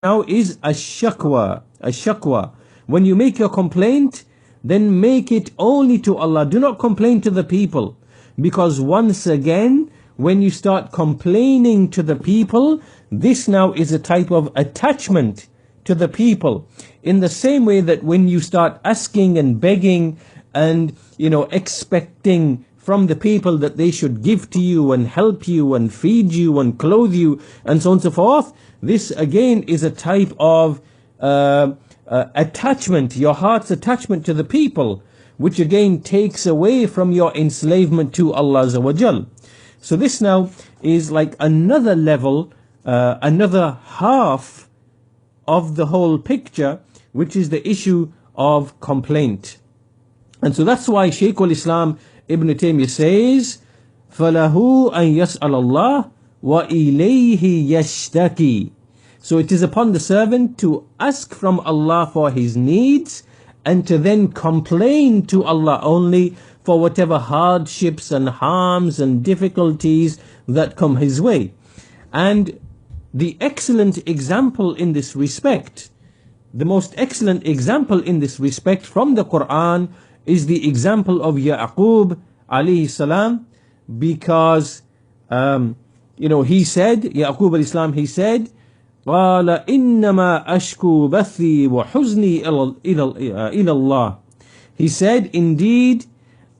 now is ash-shakwa. Ash-shakwa. When you make your complaint, then make it only to Allah. Do not complain to the people. Because once again, when you start complaining to the people, this now is a type of attachment to the people. In the same way that when you start asking and begging and, expecting from the people that they should give to you and help you and feed you and clothe you and so on and so forth, this again is a type of attachment, your heart's attachment to the people, which again takes away from your enslavement to Allah Azza wa Jal. So this now is like another level, another half of the whole picture, which is the issue of complaint. And so that's why Shaykh al-Islam Ibn Taymiyyah says, فَلَهُ أَن يَسْأَلَ اللَّهِ وَإِلَيْهِ يَشْتَكِي. So it is upon the servant to ask from Allah for his needs and to then complain to Allah only for whatever hardships and harms and difficulties that come his way. And the excellent example in this respect, the most excellent example in this respect from the Quran is the example of Ya'qub alayhi salam, because he said, Ya'qub alayhi salam, he said, قال إنما أشكو بثي وحزني إلى الله. He said, indeed,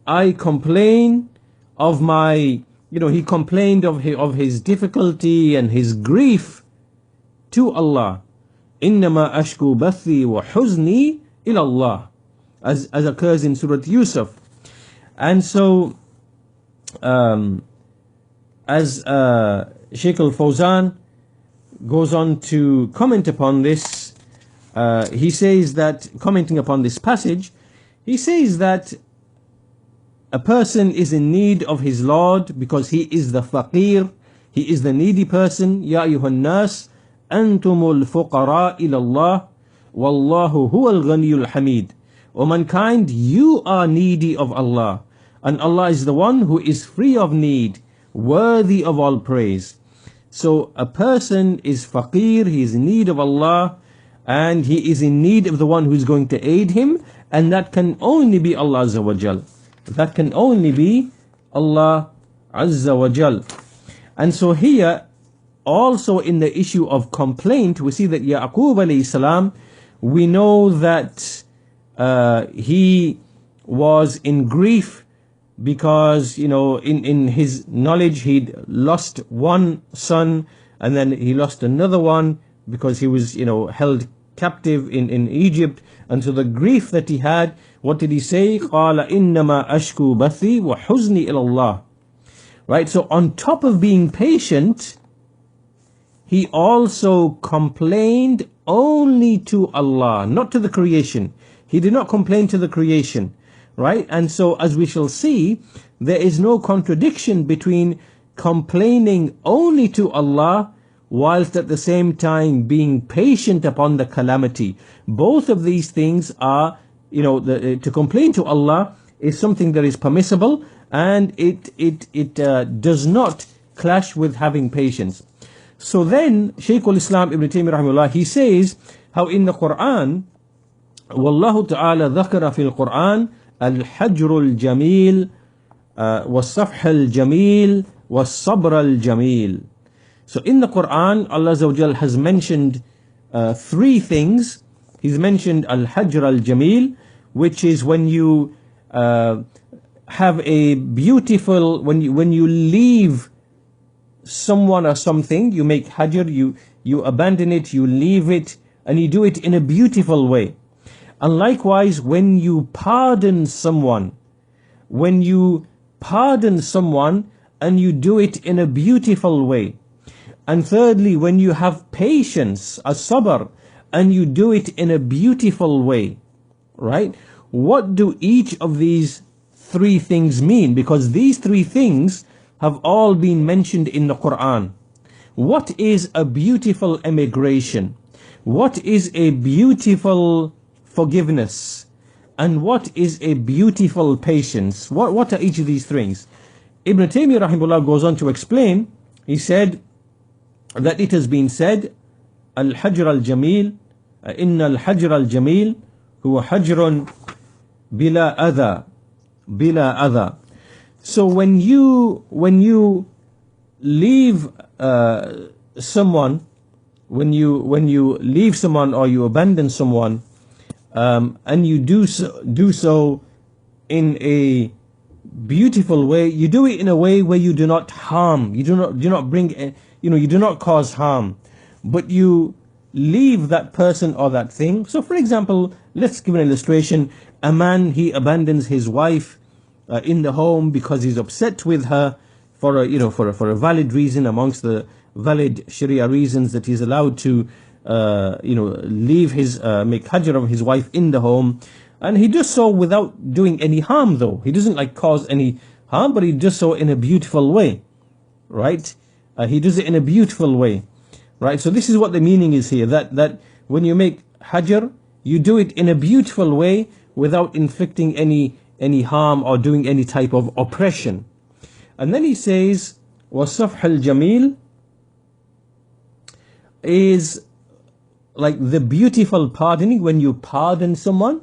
I complain of my, he complained of his difficulty and his grief to Allah. إنما أشكو بثي وحزني إلى الله, as occurs in Surah Yusuf. And so, as Shaykh al-Fawzan goes on to comment upon this, he says that, commenting upon this passage, he says that a person is in need of his Lord because he is the faqir, he is the needy person. Ya ayyuhan nas, antumul fuqara ila Allah, wallahu huwal ghaniyul hamid. O mankind, you are needy of Allah, and Allah is the one who is free of need, worthy of all praise. So a person is faqir, he is in need of Allah, and he is in need of the one who is going to aid him, and that can only be Allah Azza wa Jal. That can only be Allah Azza wa Jal. And so here, also in the issue of complaint, we see that Ya'qub alayhi salam, we know that he was in grief because, in his knowledge, he'd lost one son, and then he lost another one because he was, held captive in Egypt. And so the grief that he had, what did he say? قَالَ إِنَّمَا أَشْكُو بَثِي وَحُزْنِي إِلَى اللَّهِ. Right, so on top of being patient, he also complained only to Allah, not to the creation. He did not complain to the creation. Right? And so, as we shall see, there is no contradiction between complaining only to Allah whilst at the same time being patient upon the calamity. Both of these things are, to complain to Allah is something that is permissible, and it does not clash with having patience. So then, Shaykh al-Islam Ibn Taymiyyah rahimahullah, he says how in the Quran, Wallahu ta'ala dhakara fil Quran, الحجر الجميل والصفح الجميل والصبر الجميل. So in the Quran, Allah Azza wa Jal has mentioned three things. He's mentioned al-hajr al-jamil, which is when you have a beautiful, when you leave someone or something, you make hajr, you abandon it, you leave it, and you do it in a beautiful way. And likewise, when you pardon someone, and you do it in a beautiful way. And thirdly, when you have patience, as-sabr, and you do it in a beautiful way. Right? What do each of these three things mean? Because these three things have all been mentioned in the Quran. What is a beautiful emigration? What is a beautiful forgiveness? And what is a beautiful patience? What are each of these things? Ibn Taymiyyah rahimahullah goes on to explain. He said that it has been said, الحجر الجميل إن الحجر الجميل هو حجر بلا أذى بلا أذى. So when you leave someone, when you leave someone or you abandon someone, and you do so in a beautiful way, you do it in a way where you do not harm, you do not bring, you do not cause harm, but you leave that person or that thing. So for example, let's give an illustration. A man, he abandons his wife in the home because he's upset with her for a valid reason amongst the valid Sharia reasons that he's allowed to leave his make hajr of his wife in the home, and he does so without doing any harm. Though he doesn't cause any harm, but he does so in a beautiful way, right? He does it in a beautiful way, right? So this is what the meaning is here, that when you make hajr, you do it in a beautiful way without inflicting any harm or doing any type of oppression. And then he says, وَصَفْحَ الْجَمِيلِ is like the beautiful pardoning. When you pardon someone,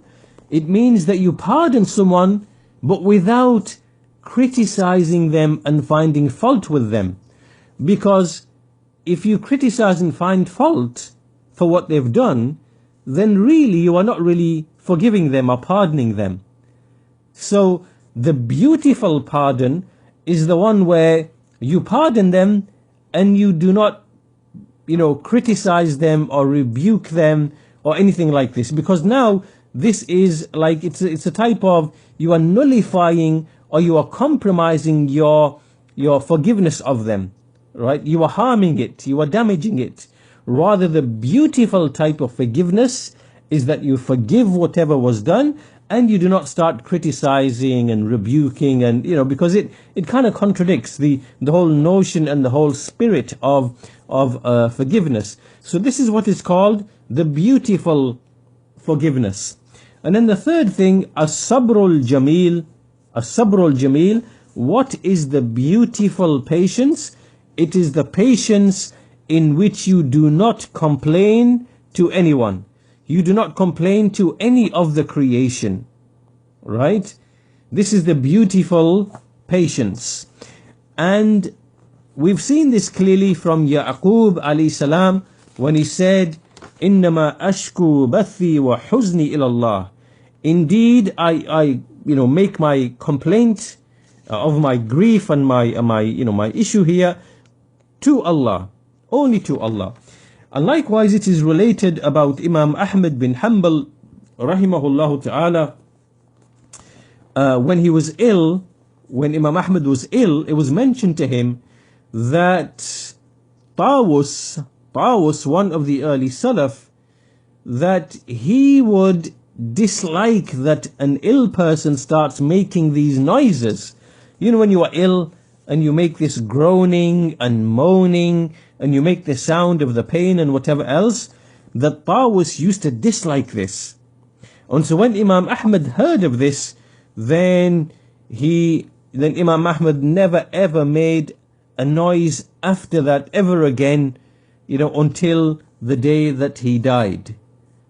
it means that you pardon someone but without criticizing them and finding fault with them. Because if you criticize and find fault for what they've done, then really you are not really forgiving them or pardoning them. So the beautiful pardon is the one where you pardon them and you do not criticize them or rebuke them or anything like this, because now this is like it's a type of, you are nullifying or you are compromising your forgiveness of them, right? You are harming it, you are damaging it. Rather, the beautiful type of forgiveness is that you forgive whatever was done and you do not start criticizing and rebuking, and because it kind of contradicts the whole notion and the whole spirit of forgiveness. So this is what is called the beautiful forgiveness. And then the third thing, as-sabrul jameel. As-sabrul jameel, what is the beautiful patience? It is the patience in which you do not complain to anyone. You do not complain to any of the creation, right? This is the beautiful patience. And we've seen this clearly from Ya'qub alayhi salam when he said, إِنَّمَا أَشْكُو بَثِّي وَحُزْنِي إِلَى اللَّهِ. Indeed, I make my complaint of my grief and my issue here to Allah, only to Allah. And likewise, it is related about Imam Ahmad bin Hanbal, rahimahullah ta'ala, when he was ill, when Imam Ahmad was ill, it was mentioned to him that Tawus, one of the early Salaf, that he would dislike that an ill person starts making these noises. When you are ill and you make this groaning and moaning, and you make the sound of the pain and whatever else, that Tawus used to dislike this. And so when Imam Ahmad heard of this, then Imam Ahmad never ever made a noise after that ever again, until the day that he died.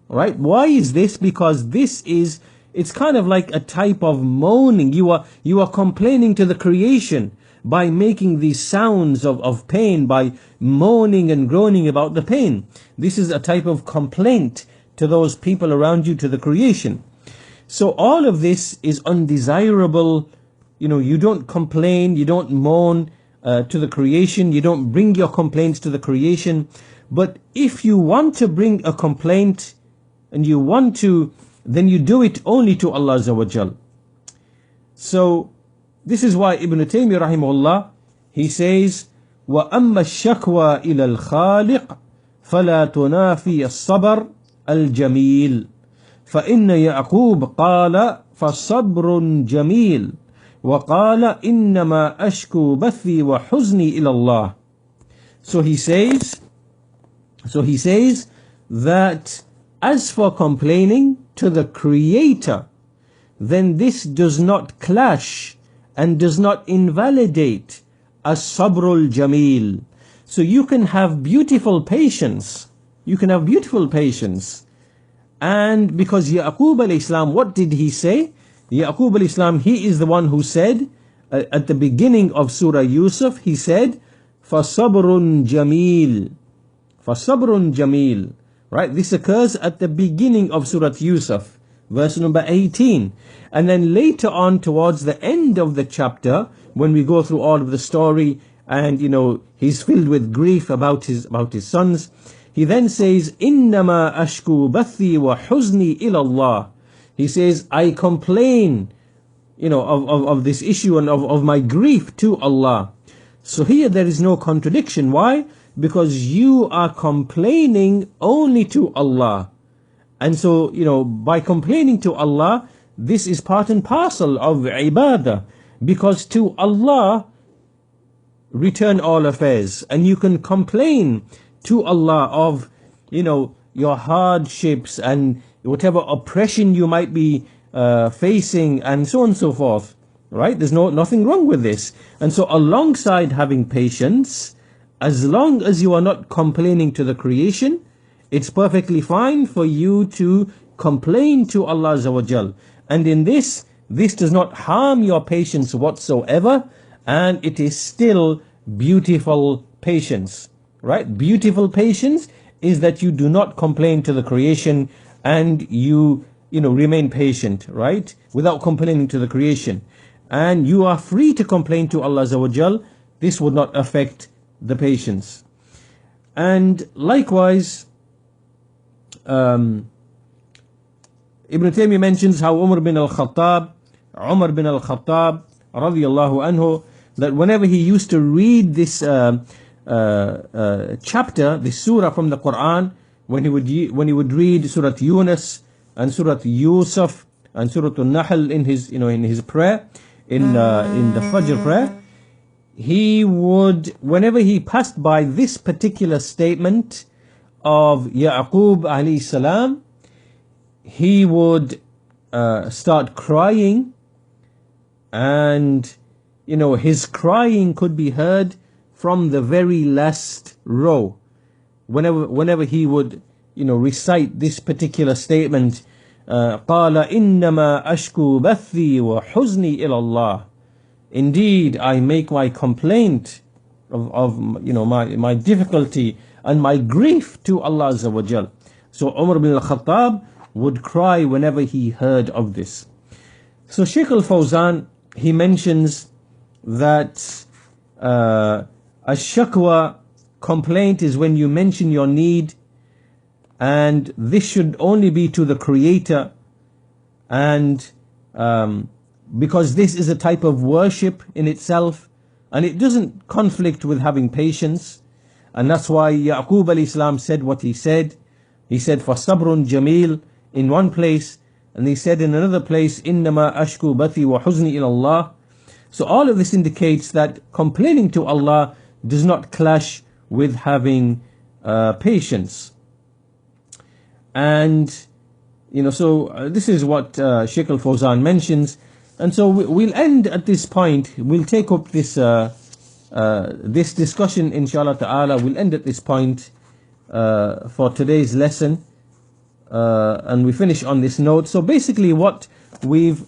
Right? Why is this? Because it's kind of like a type of moaning. You are complaining to the creation by making these sounds of pain, by moaning and groaning about the pain. This is a type of complaint to those people around you, to the creation. So all of this is undesirable. You don't complain, you don't moan to the creation, you don't bring your complaints to the creation. But if you want to bring a complaint and you want to, then you do it only to Allah Azza wa Jal. So this is why Ibn Taymiyyah rahimahullah, he says, وَأَمَّا الشَّكْوَى إِلَى الْخَالِقِ فَلَا تُنَافِي الصَّبْرَ الْجَمِيلِ فَإِنَّ يَعْقُوبَ قَالَ فَصَبْرٌ جَمِيلٌ وَقَالَ إِنَّمَا أَشْكُو بَثِّي وَحُزْنِي إِلَى اللَّهِ. So he says that as for complaining to the Creator, then this does not clash and does not invalidate as-sabrul jameel. So you can have beautiful patience You can have beautiful patience. And because Yaqub alayhi salam, what did he say? Yaqub alayhi salam, he is the one who said, at the beginning of Surah Yusuf, he said, فَصَبْرٌ جَمِيلٌ فَصَبْرٌ جَمِيلٌ. Right? This occurs at the beginning of Surah Yusuf, verse number 18. And then later on, towards the end of the chapter, when we go through all of the story, and he's filled with grief about his sons, he then says, إِنَّمَا أَشْكُو بَثِّي وَحُزْنِي إِلَى اللَّهِ. He says, I complain, of this issue and of my grief to Allah. So here there is no contradiction. Why? Because you are complaining only to Allah. And so, by complaining to Allah, this is part and parcel of ibadah. Because to Allah return all affairs. And you can complain to Allah of, your hardships and whatever oppression you might be facing, and so on and so forth. Right? There's nothing wrong with this. And so alongside having patience, as long as you are not complaining to the creation, it's perfectly fine for you to complain to Allah Azza wa Jal. And in this does not harm your patience whatsoever, and it is still beautiful patience. Right? Beautiful patience is that you do not complain to the creation, and you remain patient, right? Without complaining to the creation. And you are free to complain to Allah Azza wa Jal. This would not affect the patience. And likewise, Ibn Taymiyyah mentions how Umar bin al-Khattab, radiyallahu anhu, that whenever he used to read this chapter, this surah from the Quran, when he would read Surah Yunus and Surah Yusuf and Surah Al-Nahl in his prayer, in the Fajr prayer, he would, whenever he passed by this particular statement of Yaqub alayhi salam, he would start crying, and his crying could be heard from the very last row. Whenever he would recite this particular statement, قال إنما أشكو بثي وحزني إلى الله. Indeed, I make my complaint of my difficulty and my grief to Allah Azza wa Jal. So Umar bin al-Khattab would cry whenever he heard of this. So Shaykh al-Fawzan, he mentions that ash-shakwa, complaint, is when you mention your need, and this should only be to the Creator, and because this is a type of worship in itself, and it doesn't conflict with having patience. And that's why Yaqub alayhi salam said what he said. He said, فَصَبْرٌ جَمِيلٌ in one place, and he said in another place, إِنَّمَا أَشْكُو بَثِي وَحُزْنِي إِلَى اللَّهِ. So all of this indicates that complaining to Allah does not clash with having patience. And so this is what Shaykh al-Fawzan mentions. And so we'll end at this point. We'll take up this this discussion, inshallah ta'ala. We'll end at this point for today's lesson, and we finish on this note. So basically what we've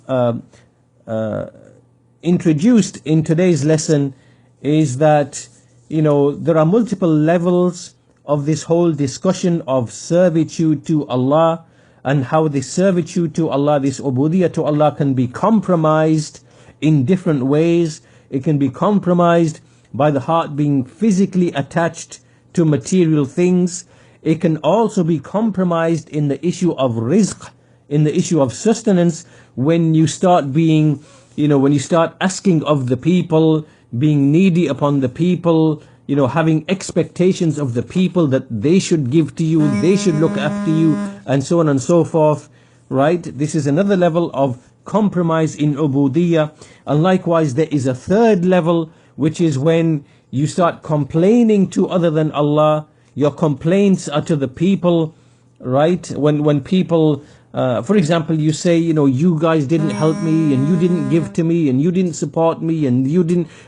introduced in today's lesson is that there are multiple levels of this whole discussion of servitude to Allah, and how this servitude to Allah, this ubudiyah to Allah, can be compromised in different ways. It can be compromised by the heart being physically attached to material things. It can also be compromised in the issue of rizq, in the issue of sustenance, when you start being, when you start asking of the people, being needy upon the people, having expectations of the people that they should give to you, they should look after you, and so on and so forth, right? This is another level of compromise in ubudiyah. And likewise, there is a third level, which is when you start complaining to other than Allah. Your complaints are to the people, right? When people For example, you say, you guys didn't help me, and you didn't give to me, and you didn't support me, and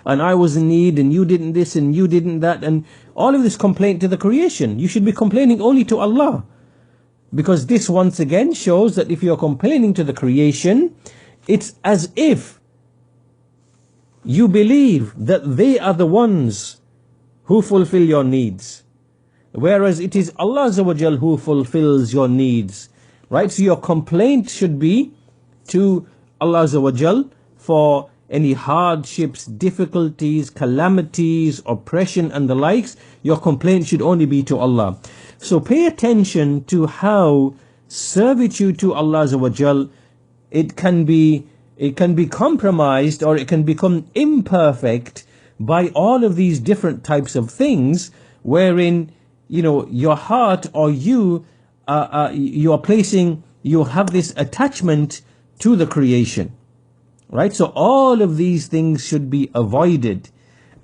and I was in need, and you didn't this, and you didn't that, and all of this complaint to the creation. You should be complaining only to Allah. Because this once again shows that if you're complaining to the creation, it's as if you believe that they are the ones who fulfill your needs. Whereas it is Allah Azza wa Jal who fulfills your needs. Right? So your complaint should be to Allah Azza wa Jal for any hardships, difficulties, calamities, oppression and the likes. Your complaint should only be to Allah. So pay attention to how servitude to Allah Azza wa Jal, it can be compromised, or it can become imperfect by all of these different types of things, wherein your heart, or you have this attachment to the creation. Right? So all of these things should be avoided.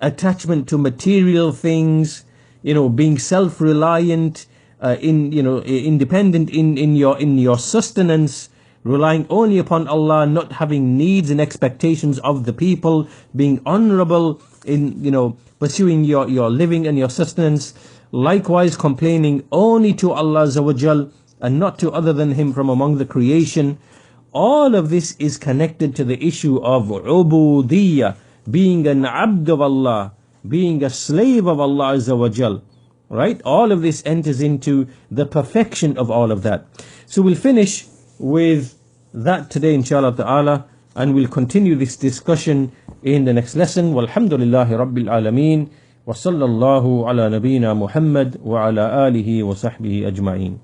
Attachment to material things, being self-reliant, independent in your sustenance, relying only upon Allah, not having needs and expectations of the people, being honorable in pursuing your living and your sustenance. Likewise, complaining only to Allah Azza wa Jal and not to other than Him from among the creation. All of this is connected to the issue of ubudiyyah, being an abd of Allah, being a slave of Allah Azza wa Jal. Right? All of this enters into the perfection of all of that. So we'll finish with that today, inshallah ta'ala, and we'll continue this discussion in the next lesson. Walhamdulillahi Rabbil Alameen. Wa sallallahu ala nabiyyina Muhammad wa ala alihi wa sahbihi ajma'in.